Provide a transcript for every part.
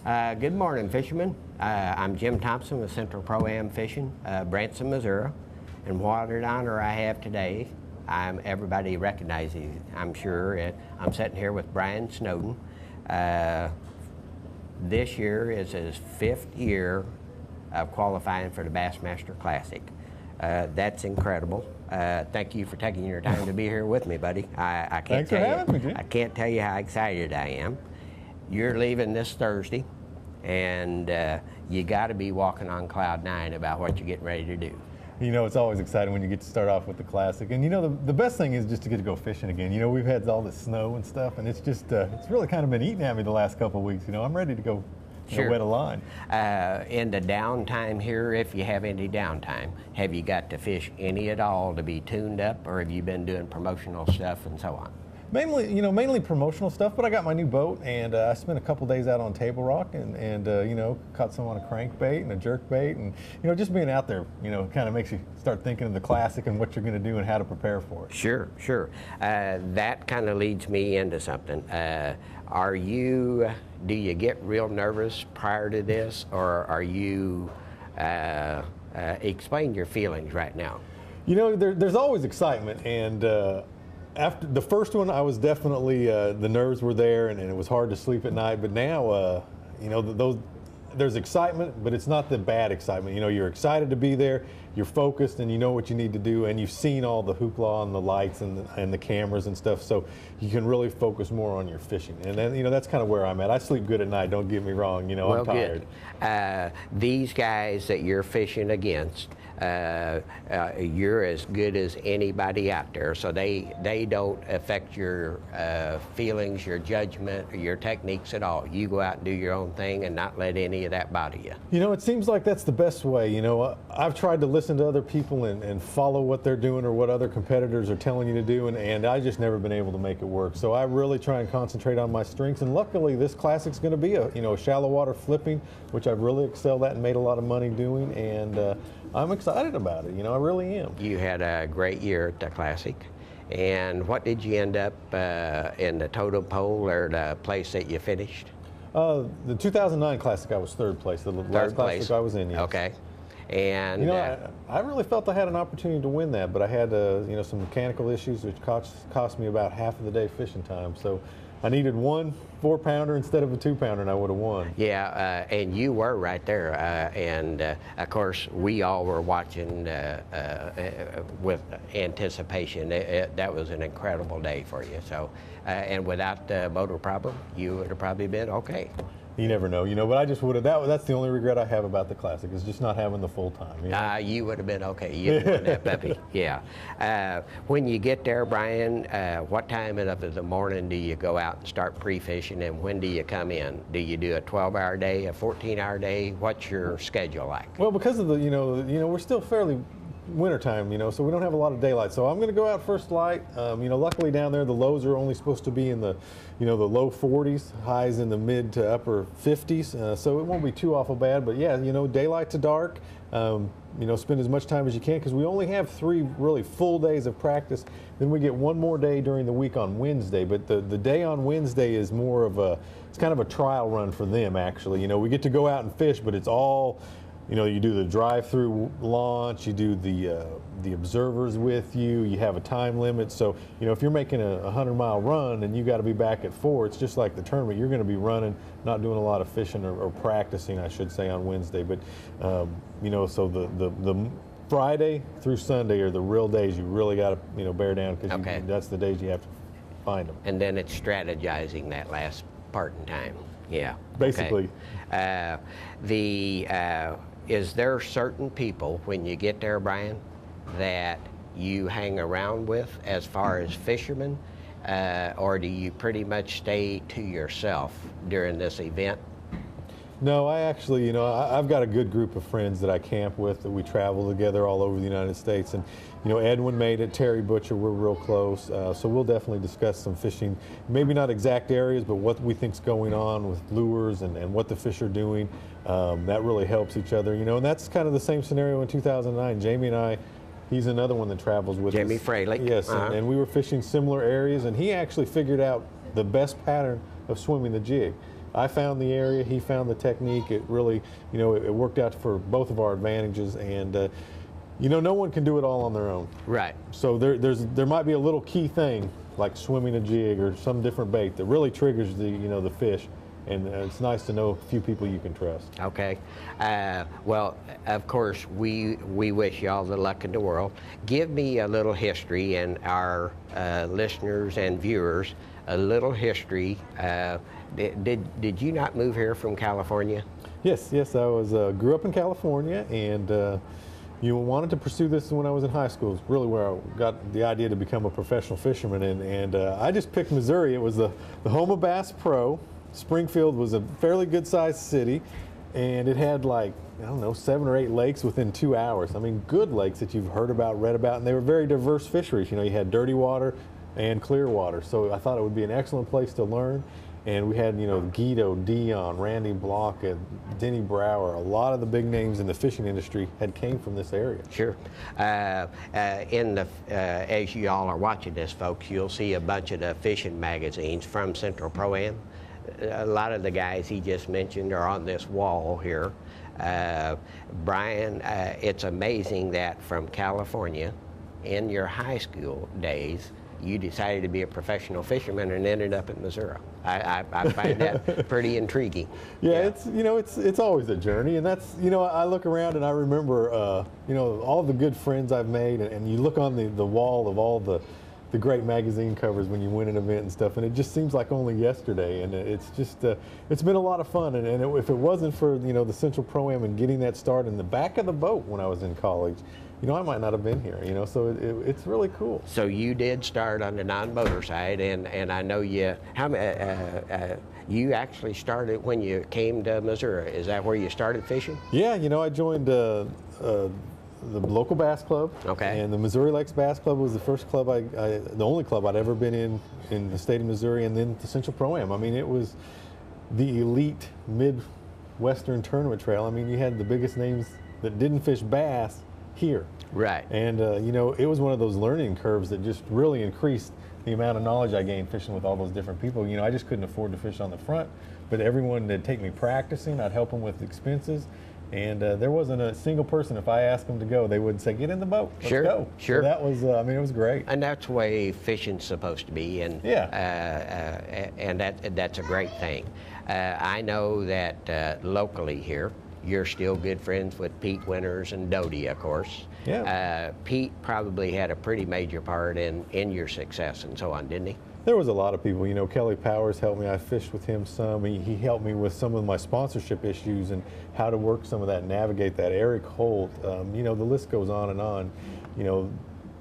Good morning, fishermen. I'm Jim Thompson with Central Pro-Am Fishing, Branson, Missouri. And what an honor I have today. Everybody recognizes, I'm sure. I'm sitting here with Brian Snowden. This year is his 5th year of qualifying for the Bassmaster Classic. That's incredible. Thank you for taking your time to be here with me, buddy. I can't Thanks for having me, Jim. I can't tell you how excited I am. You're leaving this Thursday, and you got to be walking on cloud 9 about what you're getting ready to do. You know, it's always exciting when you get to start off with the Classic. And you know, the best thing is just to get to go fishing again. You know, we've had all this snow and stuff, and it's just, it's really kind of been eating at me the last couple of weeks. You know, I'm ready to go wet a line. In the downtime here, if you have any downtime, have you got to fish any at all to be tuned up, or have you been doing promotional stuff and so on? Mainly promotional stuff, but I got my new boat, and I spent a couple days out on Table Rock, and you know, caught some on a crankbait and a jerkbait, and you know, just being out there, you know, kind of makes you start thinking of the Classic and what you're going to do and how to prepare for it. Sure. That kind of leads me into something. Do you get real nervous prior to this, or are you, explain your feelings right now? You know, there's always excitement, and after the first one, I was definitely, the nerves were there, and it was hard to sleep at night. But now, you know, there's excitement, but it's not the bad excitement. You know, you're excited to be there, you're focused, and you know what you need to do, and you've seen all the hoopla and the lights and the cameras and stuff, so you can really focus more on your fishing. And then, you know, that's kind of where I'm at. I sleep good at night, don't get me wrong. You know, well, I'm tired. Good. These guys that you're fishing against, you're as good as anybody out there, so they don't affect your feelings, your judgment, or your techniques at all. You go out and do your own thing and not let any of that bother you. You know, it seems like that's the best way. You know, I've tried to listen to other people and follow what they're doing or what other competitors are telling you to do, and I just never been able to make it work. So I really try and concentrate on my strengths, and luckily this Classic's going to be a shallow water flipping, which I've really excelled at and made a lot of money doing, and I'm excited about it. You know, I really am. You had a great year at the Classic. And what did you end up in the totem pole, or the place that you finished? The 2009 Classic, I was 3rd place. The last Classic I was in, yes. Okay. And you know, I really felt I had an opportunity to win that, but I had you know, some mechanical issues which cost me about half of the day fishing time. So I needed one 4-pounder instead of a 2-pounder, and I would have won. Yeah, and you were right there. And of course, we all were watching with anticipation. That was an incredible day for you. So, and without the motor problem, you would have probably been okay. You never know, you know, but I just would have, that's the only regret I have about the Classic, is just not having the full time. You know? You would have been okay. You'd have won that puppy. Yeah. When you get there, Brian, what time of the morning do you go out and start pre-fishing, and when do you come in? Do you do a 12-hour day, a 14-hour day? What's your schedule like? Well, because of the, you know, we're still fairly wintertime, you know, so we don't have a lot of daylight. So I'm going to go out first light. You know, luckily down there the lows are only supposed to be in the, you know, the low 40s, highs in the mid to upper 50s. So it won't be too awful bad. But yeah, you know, daylight to dark. You know, spend as much time as you can, because we only have 3 really full days of practice. Then we get 1 more day during the week on Wednesday. But the day on Wednesday is more of it's kind of a trial run for them, actually. You know, we get to go out and fish, but it's all, you know, you do the drive-through launch, you do the observers with you, you have a time limit. So, you know, if you're making a 100-mile run and you got to be back at 4, it's just like the tournament. You're going to be running, not doing a lot of fishing or practicing, I should say, on Wednesday. But, you know, so the Friday through Sunday are the real days you really got to, you know, bear down, because that's the days you have to find them. And then it's strategizing that last part in time. Yeah. Basically. Okay. Is there certain people, when you get there, Brian, that you hang around with as far as fishermen, or do you pretty much stay to yourself during this event? No, I actually, you know, I've got a good group of friends that I camp with, that we travel together all over the United States. And, you know, Edwin made it, Terry Butcher, we're real close. So we'll definitely discuss some fishing, maybe not exact areas, but what we think's going on with lures and what the fish are doing. That really helps each other, you know, and that's kind of the same scenario in 2009. Jamie and I, he's another one that travels with us. Jamie Fralick. Yes, and we were fishing similar areas, and he actually figured out the best pattern of swimming the jig. I found the area, he found the technique. It really, it worked out for both of our advantages, and no one can do it all on their own. Right. So there might be a little key thing like swimming a jig or some different bait that really triggers the fish. And it's nice to know a few people you can trust. Okay. Well, of course, we wish you all the luck in the world. Give me a little history, and our listeners and viewers, a little history. Did you not move here from California? Yes. I was grew up in California, and wanted to pursue this when I was in high school. It's really where I got the idea to become a professional fisherman, and I just picked Missouri. It was the home of Bass Pro. Springfield was a fairly good-sized city, and it had 7 or 8 lakes within 2 hours. I mean, good lakes that you've heard about, read about, and they were very diverse fisheries. You had dirty water and clear water, so I thought it would be an excellent place to learn. And we had, Guido, Dion, Randy Block, Denny Brower. A lot of the big names in the fishing industry came from this area. Sure. As you all are watching this, folks, you'll see a bunch of the fishing magazines from Central Pro-Am. A lot of the guys he just mentioned are on this wall here. Brian, it's amazing that from California, in your high school days, you decided to be a professional fisherman and ended up in Missouri. I find that pretty intriguing. Yeah, it's always a journey, and that's I look around and I remember all the good friends I've made, and you look on the wall of all the great magazine covers when you win an event and stuff, and it just seems like only yesterday, and it's just it's been a lot of fun, and if it wasn't for the Central Pro-Am and getting that start in the back of the boat when I was in college, I might not have been here, so it's really cool. So you did start on the non-motor side, and I know you actually started when you came to Missouri. Is that where you started fishing? Yeah, I joined the local bass club. Okay. And the Missouri Lakes Bass Club was the first club the only club I'd ever been in the state of Missouri, and then the Central Pro-Am. I mean, it was the elite Midwestern tournament trail. I mean, you had the biggest names that didn't fish bass here. Right. And it was one of those learning curves that just really increased the amount of knowledge I gained fishing with all those different people. I just couldn't afford to fish on the front, but everyone would take me practicing. I'd help them with expenses. And there wasn't a single person, if I asked them to go, they would say, "Get in the boat, let's go." Sure. So that was, it was great. And that's the way fishing's supposed to be, and and that's a great thing. I know that locally here, you're still good friends with Pete Winters and Doty, of course. Yeah. Pete probably had a pretty major part in your success and so on, didn't he? There was a lot of people. Kelly Powers helped me. I fished with him some. He helped me with some of my sponsorship issues and how to work some of that, navigate that. Eric Holt, the list goes on and on.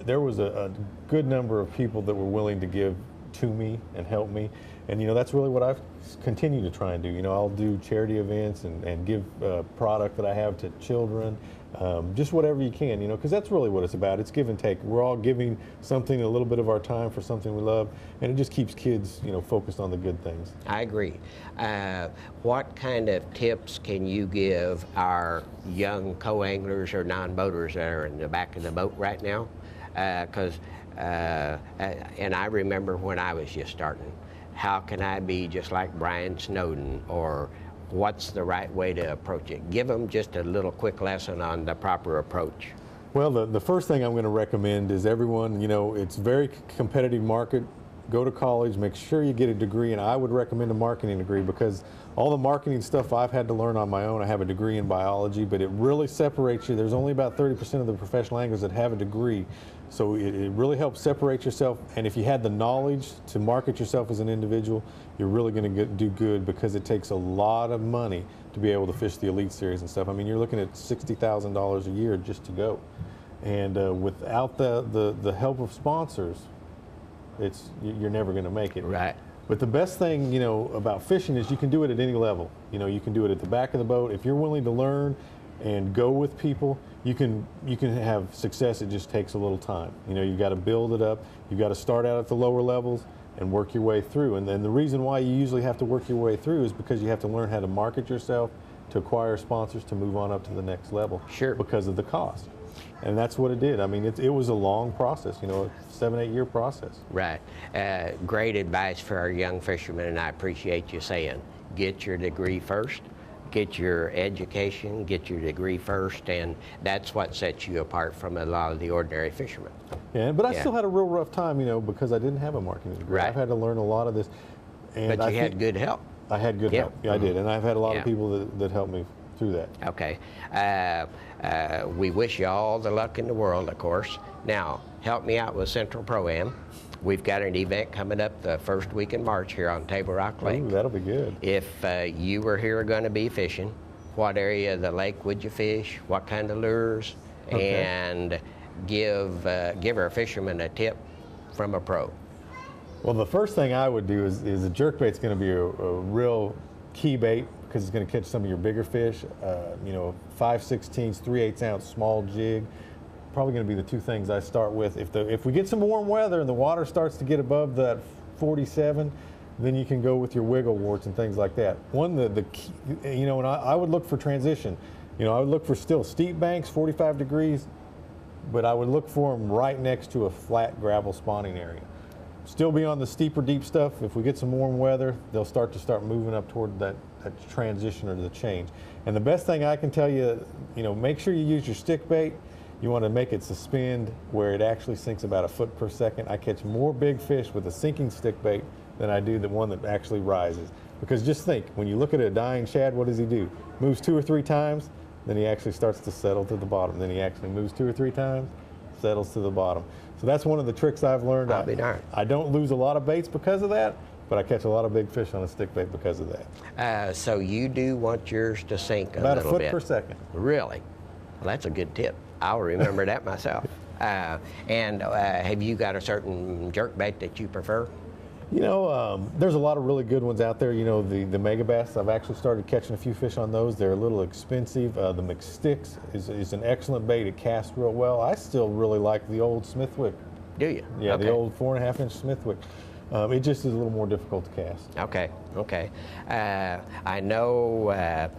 There was a good number of people that were willing to give to me and help me. And, that's really what I've continued to try and do. I'll do charity events and give product that I have to children. Just whatever you can, because that's really what it's about. It's give and take. We're all giving something, a little bit of our time for something we love, and it just keeps kids, focused on the good things. I agree. What kind of tips can you give our young co-anglers or non-boaters that are in the back of the boat right now? And I remember when I was just starting, how can I be just like Brian Snowden, or what's the right way to approach it? Give them just a little quick lesson on the proper approach. Well, the first thing I'm going to recommend is everyone, it's a very competitive market. Go to college, make sure you get a degree, and I would recommend a marketing degree, because all the marketing stuff I've had to learn on my own. I have a degree in biology, but it really separates you. There's only about 30% of the professional anglers that have a degree. So it really helps separate yourself, and if you had the knowledge to market yourself as an individual, you're really going to do good, because it takes a lot of money to be able to fish the Elite Series and stuff. I mean, you're looking at $60,000 a year just to go, and without the help of sponsors, you're never going to make it. Right. But the best thing, about fishing is you can do it at any level. You can do it at the back of the boat. If you're willing to learn and go with people, you can have success. It just takes a little time. You've got to build it up. You've got to start out at the lower levels and work your way through. And then the reason why you usually have to work your way through is because you have to learn how to market yourself, to acquire sponsors, to move on up to the next level. Sure. Because of the cost. And that's what it did. I mean, it was a long process, a 7-8 year process. Right. Great advice for our young fishermen, and I appreciate you saying, get your degree first. Get your education, get your degree first, and that's what sets you apart from a lot of the ordinary fishermen. Yeah, but I still had a real rough time, you know, because I didn't have a marketing degree. Right. I've had to learn a lot of this. And But you had good help. I had good help. Yeah, I did. And I've had a lot of people that helped me through that. Okay. We wish you all the luck in the world, of course. Now, help me out with Central Pro-Am. We've got an event coming up the first week in March here on Table Rock Lake. Ooh, that'll be good. If you were here going to be fishing, what area of the lake would you fish? What kind of lures? Okay. And give our fishermen a tip from a pro. Well, the first thing I would do is a jerkbait's going to be a real key bait because it's going to catch some of your bigger fish. You know, 5/16, 3/8 ounce small jig. Probably going to be the two things I start with. If we get some warm weather and the water starts to get above that 47, then you can go with your wiggle warts and things like that. The key, you know, and I would look for transition. You know, I would look for still steep banks, 45 degrees, but I would look for them right next to a flat gravel spawning area. Still be on the steeper deep stuff. If we get some warm weather, they'll start moving up toward that transition or the change. And the best thing I can tell you, you know, make sure you use your stick bait. You want to make it suspend where it actually sinks about a foot per second. I catch more big fish with a sinking stick bait than I do the one that actually rises. Because just think, when you look at a dying shad, what does he do? Moves 2 or 3 times, then he actually starts to settle to the bottom. Then he actually moves 2 or 3 times, settles to the bottom. So that's one of the tricks I've learned. I'll be darned. I don't lose a lot of baits because of that, but I catch a lot of big fish on a stick bait because of that. So you do want yours to sink a about little bit. About a foot per second. Really? Well, that's a good tip. I'll remember that myself. And have you got a certain jerkbait that you prefer? You know, there's a lot of really good ones out there. You know, the mega bass, I've actually started catching a few fish on those. They're a little expensive. The McSticks is an excellent bait. It casts real well. I still really like the old Smithwick. Do you? Yeah, okay. The old 4.5-inch Smithwick. It just is a little more difficult to cast. Okay, okay. I know,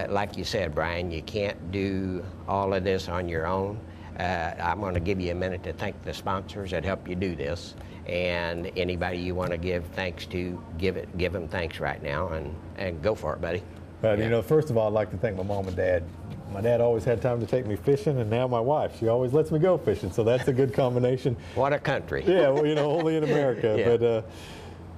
like you said, Brian, you can't do all of this on your own. I'm going to give you a minute to thank the sponsors that help you do this, and anybody you want to give thanks to, give them thanks right now, and go for it, buddy. You know, first of all, I'd like to thank my mom and dad. My dad always had time to take me fishing, and now my wife, she always lets me go fishing, so that's a good combination. What a country. Yeah, well, you know, only in America. Yeah. But,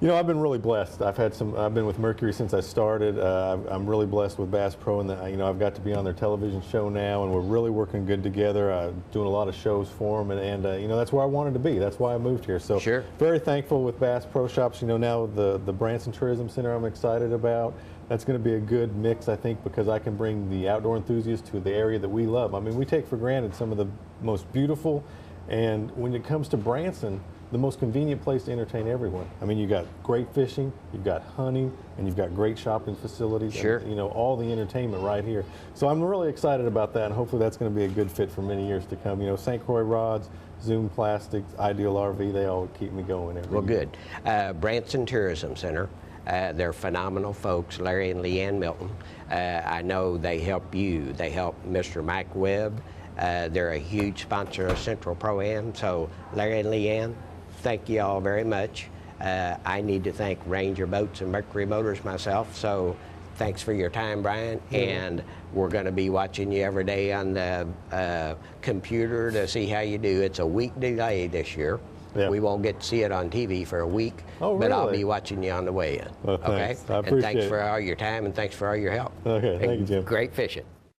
you know, I've been really blessed. I've been with Mercury since I started. I'm really blessed with Bass Pro, and you know, I've got to be on their television show now, and we're really working good together. Doing a lot of shows for them, and you know, that's where I wanted to be. That's why I moved here. So sure. Very thankful with Bass Pro Shops. You know, now the Branson Tourism Center I'm excited about. That's going to be a good mix, I think, because I can bring the outdoor enthusiasts to the area that we love. I mean, we take for granted some of the most beautiful, and when it comes to Branson, the most convenient place to entertain everyone. I mean, you got great fishing, you've got hunting, and you've got great shopping facilities. Sure. And, you know, all the entertainment right here. So I'm really excited about that, and hopefully that's going to be a good fit for many years to come. You know, St. Croix rods, Zoom Plastics, Ideal RV, they all keep me going every year. Good. Branson Tourism Center. They're phenomenal folks, Larry and Leanne Milton. I know they help you. They help Mr. Mike Webb. They're a huge sponsor of Central Pro-Am. So Larry and Leanne, thank you all very much. I need to thank Ranger Boats and Mercury Motors myself. So thanks for your time, Brian. And we're going to be watching you every day on the computer to see how you do. It's a week delay this year. Yeah. We won't get to see it on TV for a week, but I'll be watching you on the way in. Well, okay? Thanks. I appreciate and thanks it. for all your time, and thanks for all your help. Okay, thank you, Jim. Great fishing.